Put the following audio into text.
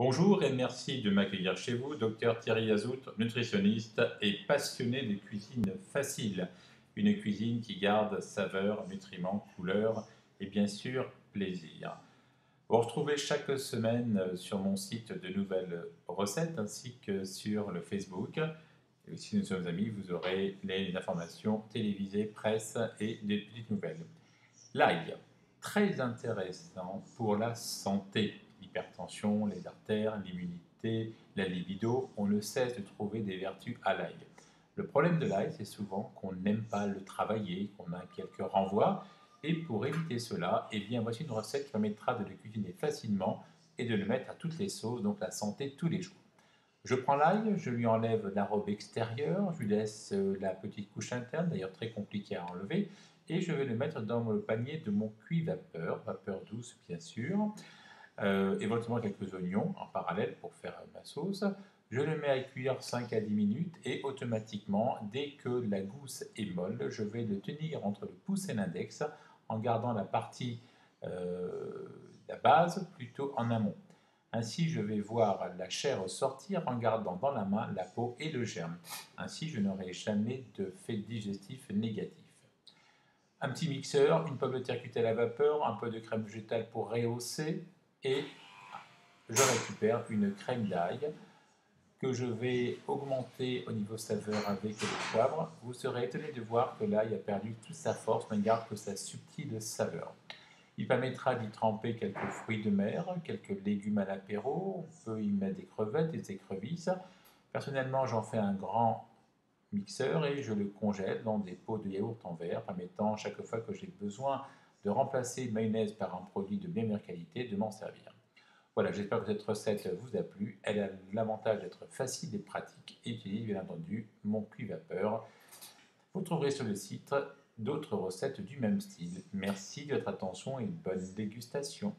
Bonjour et merci de m'accueillir chez vous, docteur Thierry Azout, nutritionniste et passionné de cuisine facile. Une cuisine qui garde saveur, nutriments, couleurs et bien sûr plaisir. Vous retrouvez chaque semaine sur mon site de nouvelles recettes ainsi que sur le Facebook. Et si nous sommes amis, vous aurez les informations télévisées, presse et des petites nouvelles. L'ail, très intéressant pour la santé. L'hypertension, les artères, l'immunité, la libido, on ne cesse de trouver des vertus à l'ail. Le problème de l'ail, c'est souvent qu'on n'aime pas le travailler, qu'on a quelques renvois. Et pour éviter cela, eh bien, voici une recette qui permettra de le cuisiner facilement et de le mettre à toutes les sauces, donc la santé tous les jours. Je prends l'ail, je lui enlève la robe extérieure, je lui laisse la petite couche interne, d'ailleurs très compliquée à enlever, et je vais le mettre dans le panier de mon cuit vapeur, vapeur douce bien sûr, éventuellement quelques oignons en parallèle pour faire ma sauce. Je le mets à cuire 5 à 10 minutes et automatiquement, dès que la gousse est molle, je vais le tenir entre le pouce et l'index en gardant la partie, la base, plutôt en amont. Ainsi, je vais voir la chair sortir en gardant dans la main la peau et le germe. Ainsi, je n'aurai jamais de fait digestif négatif. Un petit mixeur, une pomme de terre cuite à la vapeur, un peu de crème végétale pour rehausser et je récupère une crème d'ail que je vais augmenter au niveau saveur avec le poivre. Vous serez étonné de voir que l'ail a perdu toute sa force mais garde que sa subtile saveur. Il permettra d'y tremper quelques fruits de mer, quelques légumes à l'apéro, on peut y mettre des crevettes, des écrevisses. Personnellement, j'en fais un grand mixeur et je le congèle dans des pots de yaourt en verre, permettant chaque fois que j'ai besoin de remplacer une mayonnaise par un produit de bien meilleure qualité, de m'en servir. Voilà, j'espère que cette recette vous a plu. Elle a l'avantage d'être facile et pratique et utilise bien entendu mon cuit vapeur. Vous trouverez sur le site d'autres recettes du même style. Merci de votre attention et bonne dégustation.